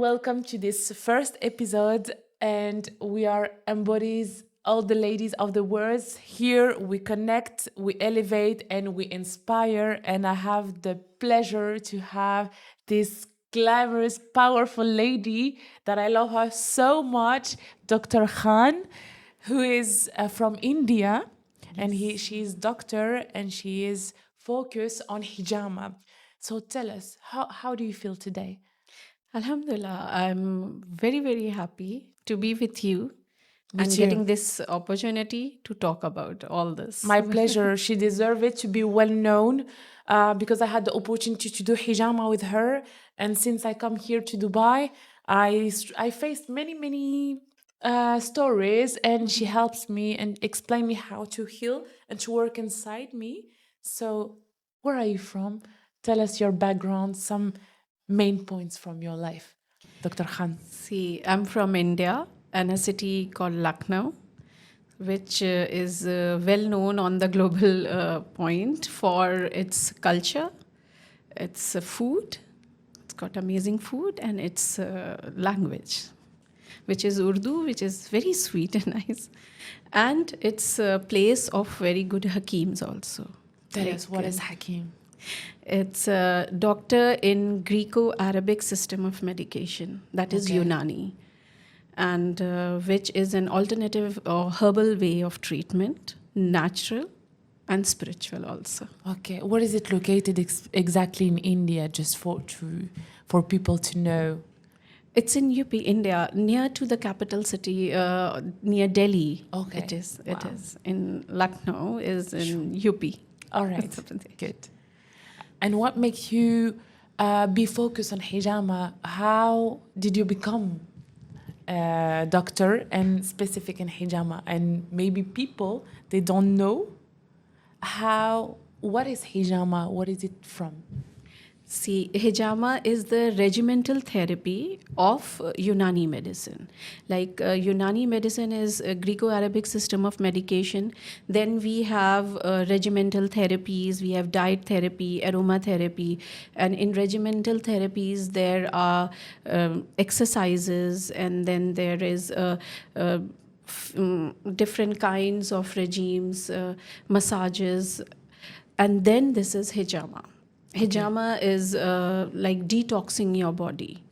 welcome to this first episode. And we are embodies all the ladies of the words. Here we connect, we elevate, and we inspire. And I have the pleasure to have this glamorous, powerful lady that I love her so much, Dr. Khan, who is from India. And she is doctor and she is focused on hijama. So tell us, how do you feel today? Alhamdulillah, I'm very, very happy to be with you Me and too. getting this opportunity to talk about all this. My pleasure. She deserves it to be well known because I had the opportunity to do hijama with her. And since I come here to Dubai, I faced many stories, and she helps me and explain me how to heal and to work inside me. So, where are you from? Tell us your background, some main points from your life, Dr. Khan. See, I'm from India and a city called Lucknow, which is well known on the global point for its culture, its food. It's got amazing food and its language, which is Urdu, which is very sweet and nice. And it's a place of very good Hakims also. Tell us, what is Hakim? It's a doctor in Greco-Arabic system of medication, that is Okay. Unani, and which is an alternative or herbal way of treatment, natural and spiritual also. Okay, where is it located exactly in India? Just for people to know. It's in UP, India, near to the capital city, near Delhi. Okay. It is. Wow. It is in Lucknow. Is in UP. All right, good. And what makes you be focused on hijama? How did you become a doctor and specific in hijama? And maybe people they don't know what is hijama? What is it from? See, Hijama is the regimental therapy of Unani medicine. Like Unani medicine is a Greco-Arabic system of medication. Then we have regimental therapies, we have diet therapy, aromatherapy. And in regimental therapies, there are exercises, and then there is different kinds of regimes, massages. And then this is Hijama. Hijama is like detoxing your body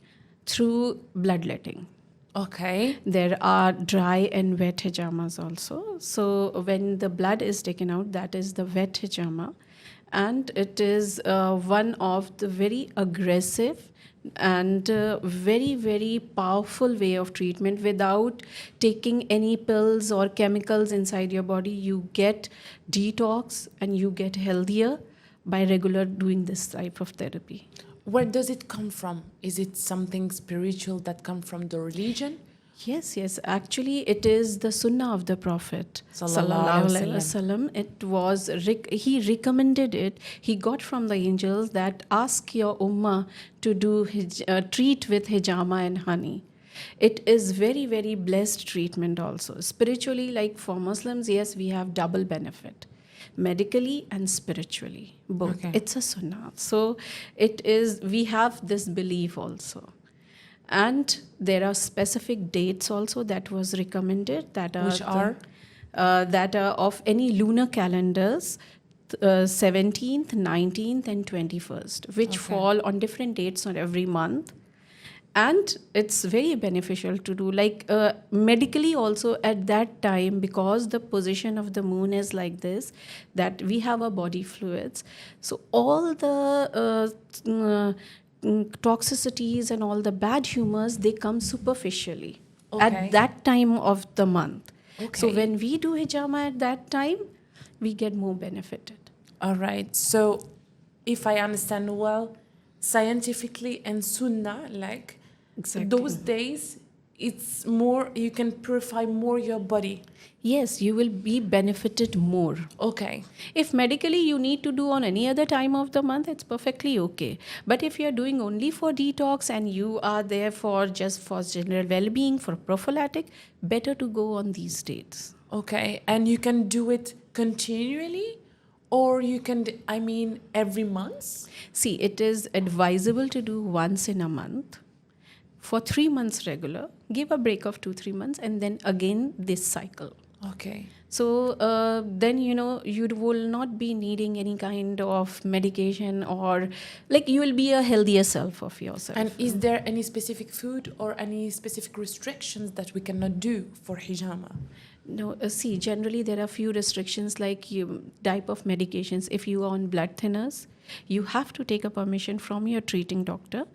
through bloodletting. Okay. There are dry and wet hijamas also. So when the blood is taken out, that is the wet hijama. And it is one of the very aggressive and very, very powerful way of treatment. Without taking any pills or chemicals inside your body, you get detox and you get healthier by regular doing this type of therapy. Where does it come from? Is it something spiritual that comes from the religion? Yes. Actually, it is the Sunnah of the Prophet Sallallahu Alaihi Wasallam. It was he recommended it. He got from the angels that ask your ummah to do treat with hijama and honey. It is very, very blessed treatment also. Spiritually, like for Muslims, yes, we have double benefit. Medically and spiritually, both. Okay. It's a sunnah. So it is, we have this belief also. And there are specific dates also that was recommended that are Which are? That are of any lunar calendars, 17th, 19th, and 21st, which fall on different dates on every month. And it's very beneficial to do, like medically also at that time, because the position of the moon is like this, that we have our body fluids. So all the toxicities and all the bad humors, they come superficially at that time of the month. So when we do hijama at that time, we get more benefited. All right. So if I understand well, scientifically and sunnah, like those days, it's more, you can purify more your body. Yes, you will be benefited more. Okay. If medically you need to do on any other time of the month, it's perfectly okay. But if you're doing only for detox and you are there for just for general well-being, for prophylactic, better to go on these dates. Okay. And you can do it continually, or you can, every month? See, it is advisable to do once in a month. for 3 months regular, give a break of 2-3 months, and then again this cycle. Okay. So then, you will not be needing any kind of medication, or like you will be a healthier self of yourself. And is there any specific food or any specific restrictions that we cannot do for hijama? No, see, generally there are few restrictions, like type of medications. If you are on blood thinners, you have to take a permission from your treating doctor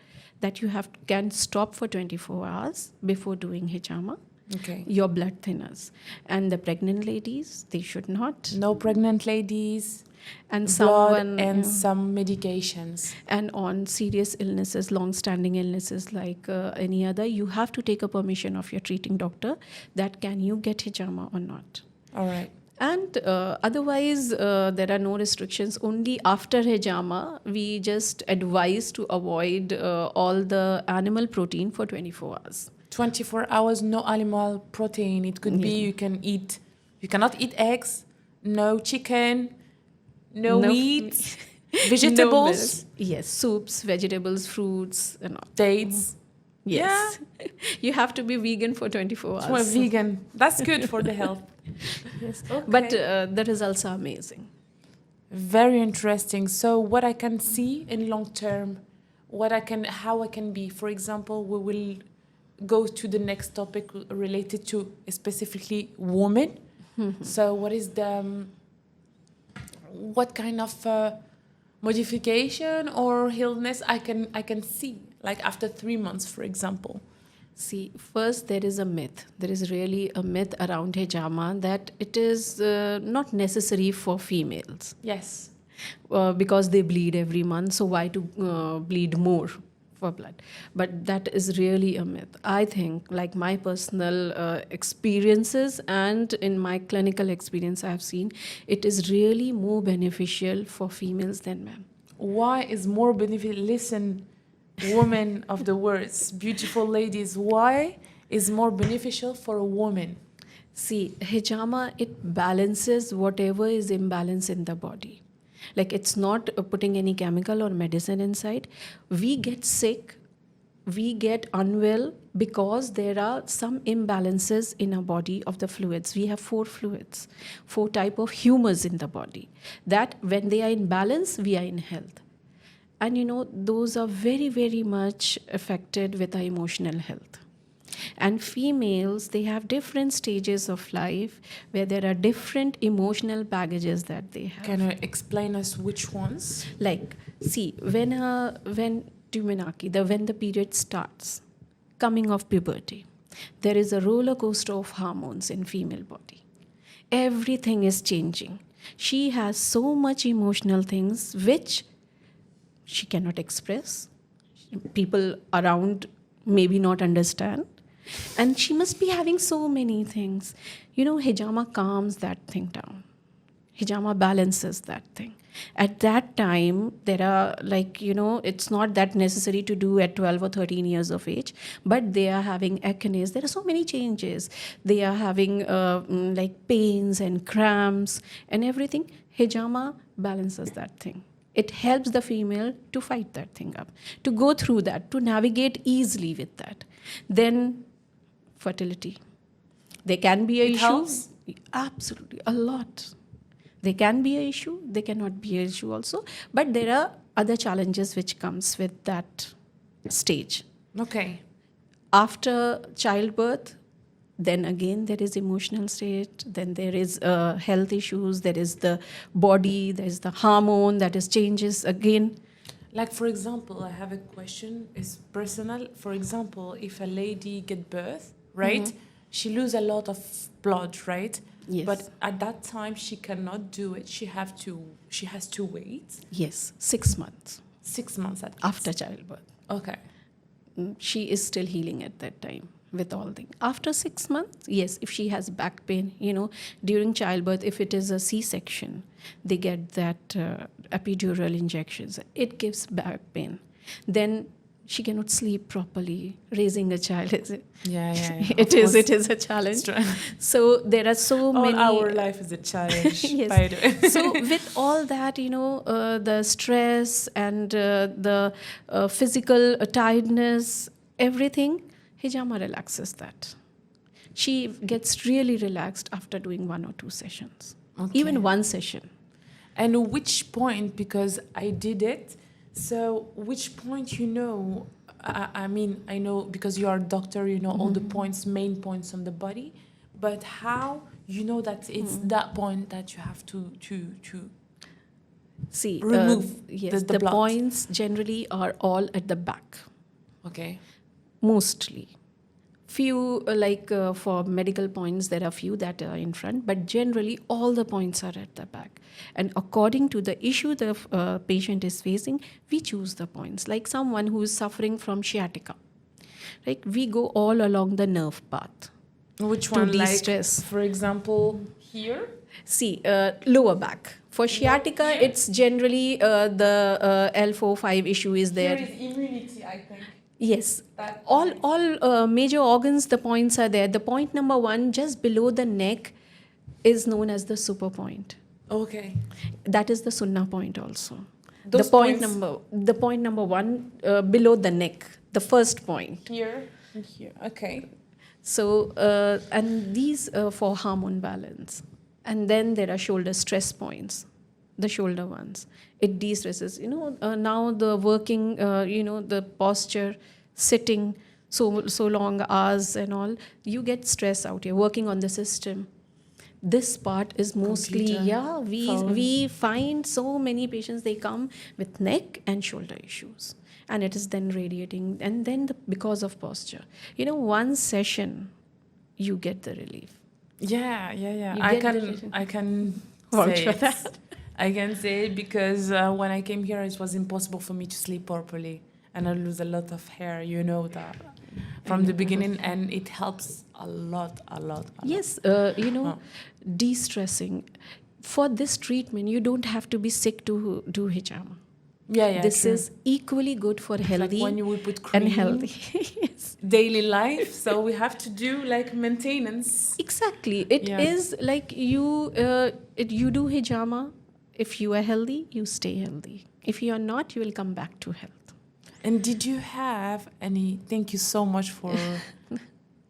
that you can stop for 24 hours before doing hijama. Okay. Your blood thinners. And the pregnant ladies, they should not. No pregnant ladies. And blood someone and some medications. And on serious illnesses, long-standing illnesses like any other, you have to take a permission of your treating doctor that can you get hijama or not. All right. And otherwise, there are no restrictions. Only after hijama, we just advise to avoid all the animal protein for 24 hours. 24 hours, no animal protein. It could be you cannot eat eggs, no chicken, no meat, vegetables. No, yes, soups, vegetables, fruits, and all. Dates. Yes. Yeah. You have to be vegan for 24 hours. Well, vegan. That's good for the health. Yes. Okay. But the results are amazing. Very interesting. So what I can see in long term, how I can be, for example, we will go to the next topic related to specifically women. So what kind of modification or illness I can see, like after 3 months, for example? See, first there is a myth. There is really a myth around hijama that it is not necessary for females. Yes. Because they bleed every month, so why to bleed more for blood? But that is really a myth. I think, like my personal experiences and in my clinical experience, I have seen it is really more beneficial for females than men. Why is more beneficial? Listen, women of the words, beautiful ladies, why is more beneficial for a woman? See, hijama, it balances whatever is imbalance in the body. Like, it's not putting any chemical or medicine inside. We get sick, we get unwell because there are some imbalances in our body of the fluids. We have 4 fluids, 4 type of humors in the body, that when they are in balance, we are in health. And those are very, very much affected with our emotional health. And females, they have different stages of life where there are different emotional baggages that they have. Can you explain us which ones? Like, see, when the period starts, coming of puberty, there is a roller coaster of hormones in female body. Everything is changing. She has so much emotional things which she cannot express. People around maybe not understand. And she must be having so many things. Hijama calms that thing down. Hijama balances that thing. At that time, there are it's not that necessary to do at 12 or 13 years of age, but they are having acne. There are so many changes. They are having pains and cramps and everything. Hijama balances that thing. It helps the female to fight that thing up, to go through that, to navigate easily with that. Then fertility. There can be an issue. Helps? Absolutely, a lot. There can be an issue. There cannot be an issue also. But there are other challenges which comes with that stage. Okay. After childbirth, then again there is emotional state, then there is health issues, there is the body, there is the hormone that is changes again. Like, for example, I have a question, it's personal. For example, if a lady get birth, right, Mm-hmm. she lose a lot of blood, right? Yes. But at that time, she cannot do it. She has to wait. Yes, 6 months 6 months after childbirth. Okay. She is still healing at that time with all things. After 6 months, yes, if she has back pain, during childbirth, if it is a C-section, they get that epidural injections. It gives back pain. Then she cannot sleep properly. Raising a child is Yeah. it is a challenge. So there are so many. Our life is a challenge. Yes. By the way. So with all that, the stress and the physical tiredness, everything, Hijama relaxes that. She gets really relaxed after doing 1 or 2 sessions, even Okay. one session. And which point, because I did it, so which point, I mean, I know because you are a doctor, you know all the points, main points on the body, but how you know that it's that point that you have to See, remove yes, the the blood? points generally are all at the back, Okay. mostly. Few, for medical points, there are few that are in front, but generally all the points are at the back. And according to the issue the patient is facing, we choose the points. Like someone who is suffering from sciatica, right? We go all along the nerve path Which to one? Like, de-stress. for example, here? See, lower back. For sciatica, Here? it's generally the L4-5 issue is Here there. is immunity, I think. Yes, That all point. all major organs, the points are there. The point number 1, just below the neck, is known as the super point. Okay. That is the sunnah point also. Those points The point number 1 below the neck, the first point. here and here. Okay. So and these for hormone balance, and then there are shoulder stress points, the shoulder ones. It de-stresses. Now the working, the posture, sitting so long hours and all, you get stress out here working on the system. This part is mostly, Computer, we phones. find so many patients, they come with neck and shoulder issues, and it is then radiating, and then because of posture, one session you get the relief. Yeah. You I get the can relief. I can Vouch say for it. that. I can say it because when I came here, it was impossible for me to sleep properly, and I lose a lot of hair. You know that from the beginning, and it helps a lot, a lot, a lot. Yes, Huh. de-stressing. For this treatment, you don't have to be sick to do hijama. Yeah, This true. is equally good for Like healthy when you will put cream, and healthy. Yes. daily life, so we have to do like maintenance. Exactly. It Yeah. is like you do hijama. If you are healthy, you stay healthy. If you are not, you will come back to health. And did you have any? Thank you so much for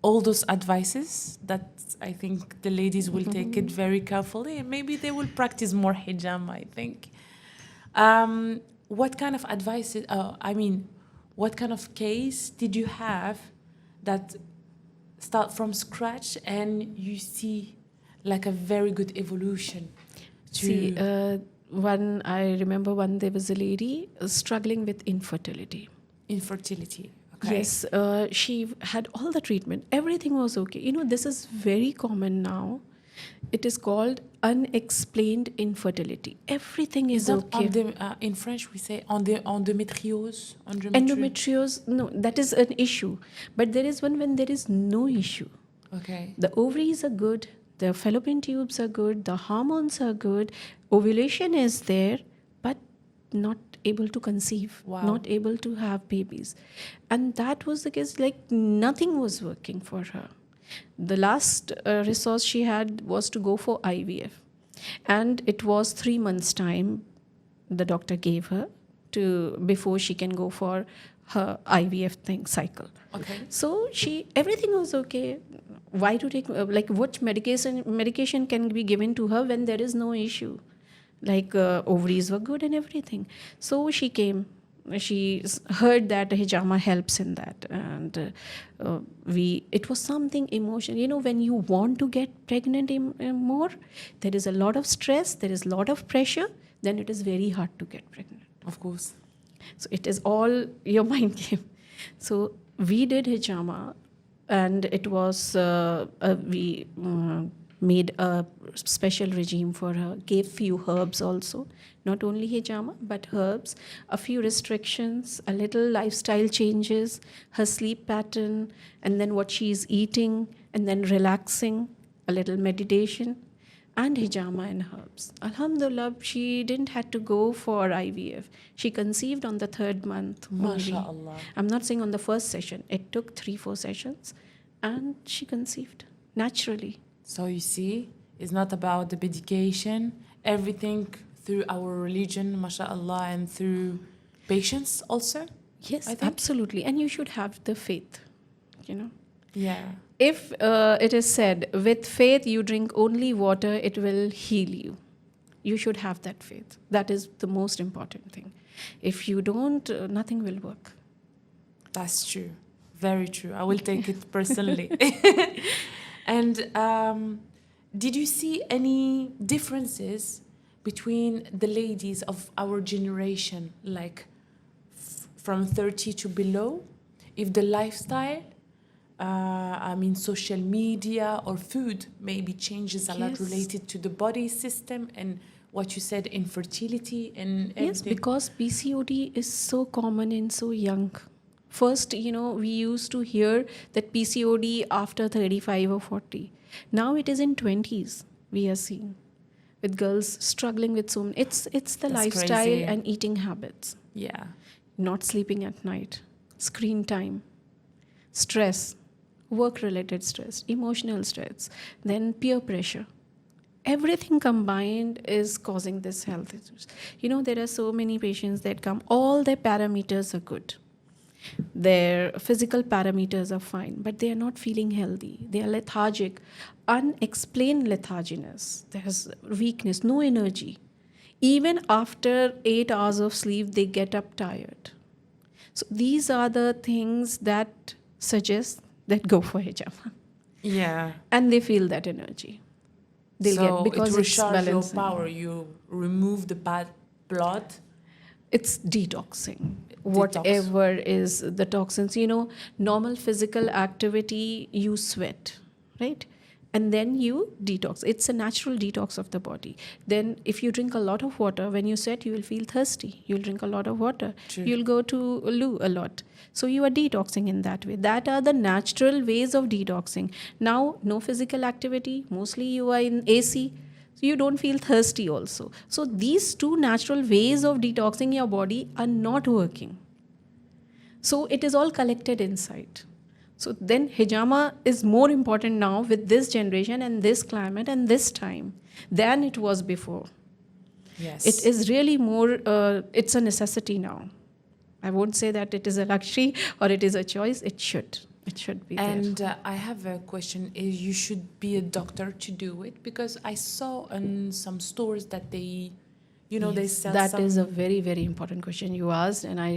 all those advices that I think the ladies will take it very carefully, and maybe they will practice more hijama, I think. What kind of advice, what kind of case did you have that start from scratch and you see like a very good evolution to See, I remember there was a lady struggling with infertility. infertility? Okay. Yes, she had all the treatment. Everything was okay. This is very common now. It is called unexplained infertility. Everything Is is that okay. in French we say endometriose? Endometriosis, no, that is an issue. But there is one when there is no issue. Okay. The ovaries are good, the fallopian tubes are good, the hormones are good, ovulation is there, but not able to conceive, Wow. not able to have babies. And that was the case, like nothing was working for her. The last resource she had was to go for IVF. And it was 3 months' time the doctor gave her before she can go for her IVF cycle. Okay. So everything was okay. Why to take what medication can be given to her when there is no issue? Like ovaries were good and everything. So she came. She heard that hijama helps in that, and it was something emotional. When you want to get pregnant more, there is a lot of stress, there is a lot of pressure. Then it is very hard to get pregnant. Of course. So it is all your mind game. So we did hijama, and it was we made a special regime for her, gave few herbs also, not only hijama but herbs, a few restrictions, a little lifestyle changes, her sleep pattern, and then what she is eating, and then relaxing, a little meditation, and hijama and herbs. Alhamdulillah, she didn't have to go for IVF. She conceived on the 3rd month only. MashaAllah. I'm not saying on the first session. It took 3-4 sessions, and she conceived naturally. So you see, it's not about the medication, everything through our religion, mashallah, and through patience also. Yes, I think. absolutely. And you should have the faith, you know. Yeah. If it is said, with faith you drink only water, it will heal you. You should have that faith. That is the most important thing. If you don't, nothing will work. That's true. Very true. I will take it personally. And did you see any differences between the ladies of our generation, like from 30 to below? If the lifestyle, I mean, social media or food maybe changes a lot Yes. related to the body system and what you said, infertility and everything. Yes, because PCOD is so common and so young. First, we used to hear that PCOD after 35 or 40. Now it is in 20s we are seeing with girls struggling with so many. It's the That's lifestyle crazy. and eating habits, Yeah. not sleeping at night, screen time, stress, work related stress, emotional stress, then peer pressure. Everything combined is causing this health issues. There are so many patients that come, all their parameters are good. Their physical parameters are fine, but they are not feeling healthy. They are lethargic, unexplained letharginess. There's weakness, no energy. Even after 8 hours of sleep, they get up tired. So these are the things that suggest that go for hijama. Yeah. And they feel that energy. They'll So get, because it it's recharges your balancing. power. You remove the bad blood. It's detoxing. Detox. Whatever is the toxins, normal physical activity, you sweat, right? And then you detox. It's a natural detox of the body. Then if you drink a lot of water, when you sweat, you will feel thirsty. You'll drink a lot of water. True. You'll go to loo a lot. So you are detoxing in that way. That are the natural ways of detoxing. Now, no physical activity. Mostly you are in AC. So you don't feel thirsty also. So these two natural ways of detoxing your body are not working. So it is all collected inside. So then hijama is more important now with this generation and this climate and this time than it was before. Yes. It is really more, it's a necessity now. I won't say that it is a luxury or it is a choice. It should. It should be there. And I have a question. You should be a doctor to do it, because I saw in some stores that they, they Yes, sell that some. is a very, very important question you asked, and I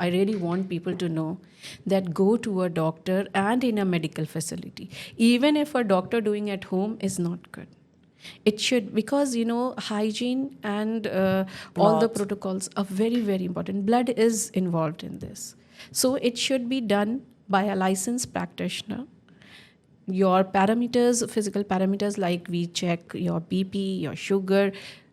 really want people to know that go to a doctor and in a medical facility. Even if a doctor doing at home is not good, it should, because hygiene and all the Blood. protocols are very, very important. Blood is involved in this, so it should be done by a licensed practitioner. Your parameters, physical parameters, like we check your BP, your sugar,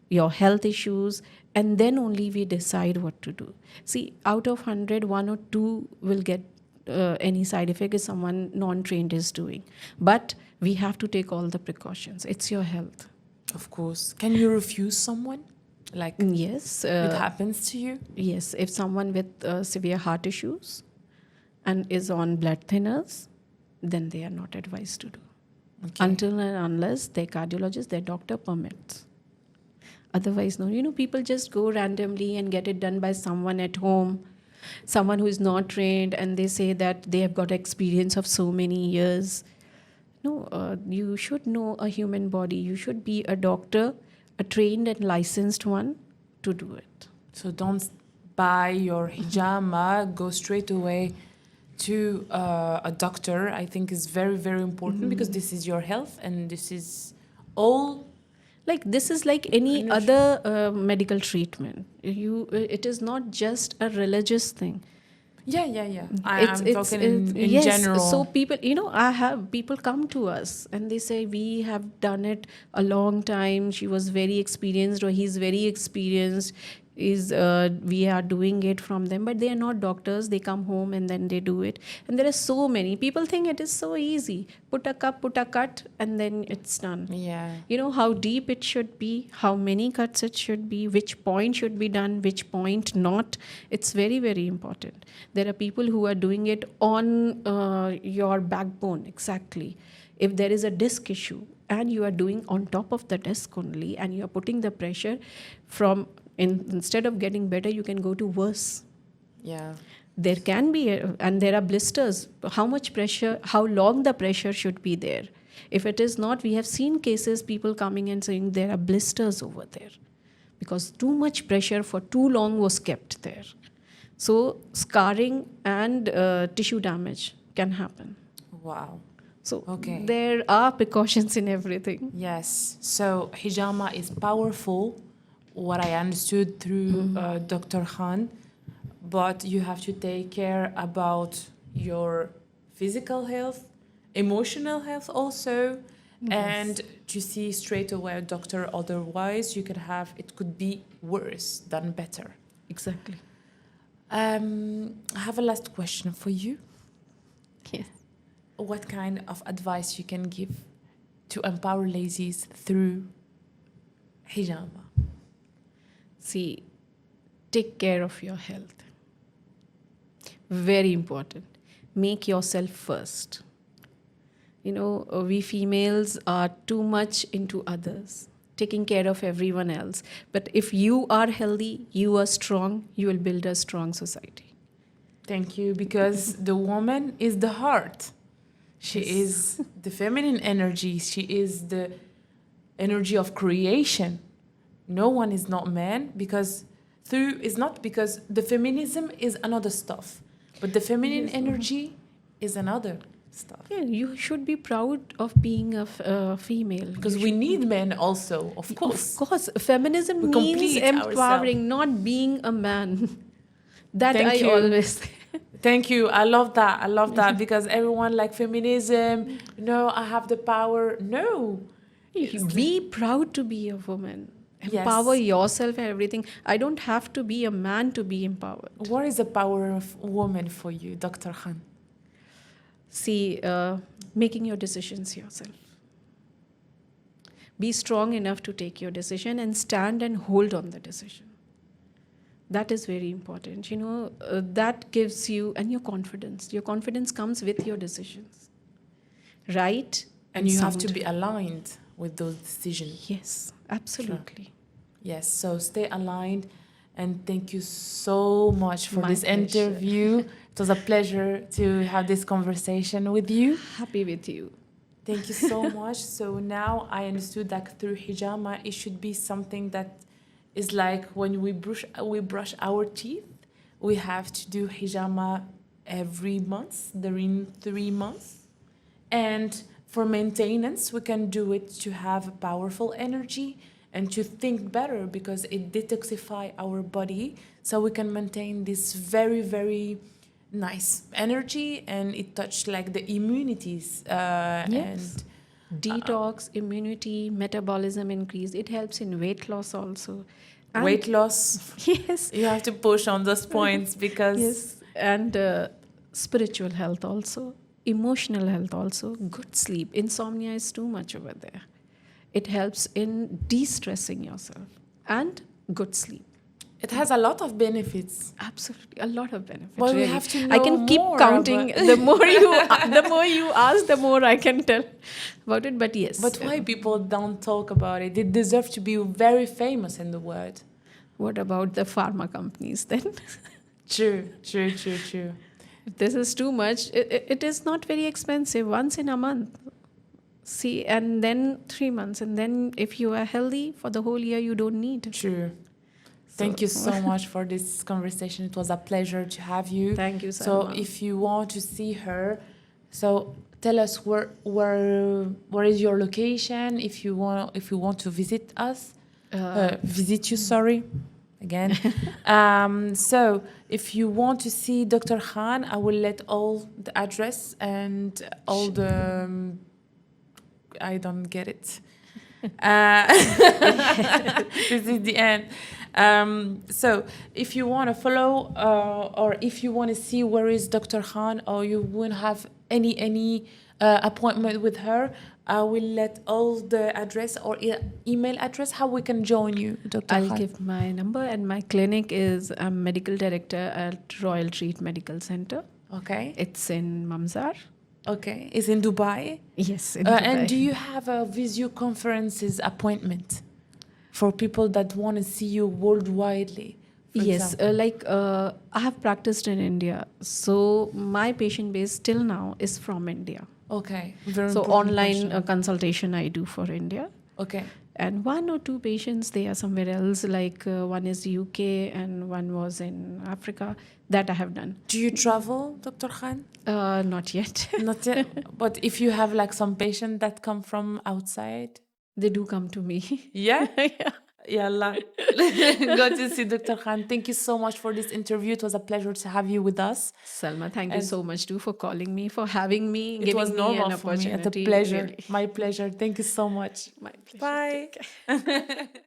your health issues, and then only we decide what to do. See, out of 100, 1 or 2 will get any side effect if someone non-trained is doing. But we have to take all the precautions. It's your health. Of course. Can you refuse someone? Like, Yes. it happens to you? Yes, if someone with severe heart issues and is on blood thinners, then they are not advised to do. Okay. Until and unless their cardiologist, their doctor permits. Otherwise, no. People just go randomly and get it done by someone at home, someone who is not trained, and they say that they have got experience of so many years. No, you should know a human body. You should be a doctor, a trained and licensed one to do it. So don't buy your hijama, go straight away to a doctor. I think is very, very important, because this is your health and this is all. Like, this is like any other medical treatment. It is not just a religious thing. Yeah. I'm talking in yes. general. So people, I have people come to us and they say, we have done it a long time. She was very experienced, or he's very experienced. We are doing it from them, but they are not doctors. They come home and then they do it. And there are so many people think it is so easy. Put a cup, put a cut, and then it's done. Yeah. You know how deep it should be, how many cuts it should be, which point should be done, which point not. It's very, very important. There are people who are doing it on your backbone, exactly. If there is a disc issue and you are doing on top of the disc only, and you are putting the pressure from, instead of getting better, you can go to worse. Yeah. There can be, and there are blisters. How much pressure, how long the pressure should be there? If it is not, we have seen cases, people coming and saying there are blisters over there because too much pressure for too long was kept there. So scarring and tissue damage can happen. Wow. So Okay. there are precautions in everything. Yes. So hijama is powerful, what I understood through Dr. Khan, but you have to take care about your physical health, emotional health also, and to see straight away a doctor. Otherwise, you could have it could be worse than better. Exactly. I have a last question for you. Yes. What kind of advice you can give to empower ladies through hijama? See, take care of your health. Very important. Make yourself first. You know, we females are too much into others, taking care of everyone else. But if you are healthy, you are strong, you will build a strong society. Thank you, because the woman is the heart. She Yes. is the feminine energy. She is the energy of creation. No one is not man, because through is not because the feminism is another stuff, but the feminine Yes. energy is another stuff. Yeah, you should be proud of being a female. Because You we should- need men also, of course. Of course, feminism We means complete empowering, not being a man. That Thank I you. always. Thank you. I love that. I love that, because everyone like feminism. No, I have the power. No. It's Be proud to be a woman. Yes. Empower yourself and everything. I don't have to be a man to be empowered. What is the power of woman for you, Dr. Khan? See, making your decisions yourself. Be strong enough to take your decision and stand and hold on the decision. That is very important. You know, that gives you, and your confidence. Your confidence comes with your decisions. Right? And you have to sound. be aligned with those decisions. Yes, absolutely. Yes, so stay aligned, and thank you so much for My this pleasure. interview. It was a pleasure to have this conversation with you. Happy with you. Thank you so much. So now I understood that through hijama, it should be something that is like when we brush our teeth, we have to do hijama every month, during 3 months. And for maintenance, we can do it to have powerful energy and to think better, because it detoxify our body, so we can maintain this very, very nice energy, and it touched like the immunities Yes. Detox, immunity, metabolism increase. It helps in weight loss also. and weight loss. Yes. You have to push on those points, because Yes. And spiritual health also. Emotional health also. Good sleep. Insomnia is too much over there. It helps in de-stressing yourself. And good sleep. it has a lot of benefits. Absolutely, a lot of benefits. Well, we really. have to I can know keep more counting. about- The more you ask, the more I can tell about it. But yes. But why people don't talk about it? They deserve to be very famous in the world. What about the pharma companies then? True. If this is too much, it is not very expensive. Once in a month. See, and then 3 months. And then if you are healthy for the whole year, you don't need it. True. Thank you so much for this conversation. It was a pleasure to have you. Thank you, So Salma. if you want to see her, so tell us where is your location if you want to visit us. Visit you, sorry. Again. So if you want to see Dr. Khan, I will let all the address and all the I don't get it. This is the end. So if you want to follow or if you want to see where is Dr. Khan, or you want to have any appointment with her, I will let all the address or email address how we can join you, Dr. I'll Khan. give my number, and my clinic is I'm medical director at Royal Treat Medical Center. Okay. It's in Mamzar. Okay. It's in Dubai. Yes, in And Dubai. do you have a video conferences appointment for people that want to see you worldwidely, for Yes, example? I have practiced in India, so my patient base till now is from India. Okay, very So important online question. consultation I do for India, Okay. and one or two patients they are somewhere else. Like one is UK and one was in Africa. That I have done. Do you travel, Dr. Khan? Not yet. Not yet, but if you have like some patient that come from outside, They do come to me. yeah, Yeah. yalla. Go to see Dr. Khan. Thank you so much for this interview. It was a pleasure to have you with us. Salma, thank you And so much too for calling me, for having me, it was giving me normal an for me. It's a opportunity. pleasure. Really, My pleasure. Thank you so much. my pleasure. Bye. Take care.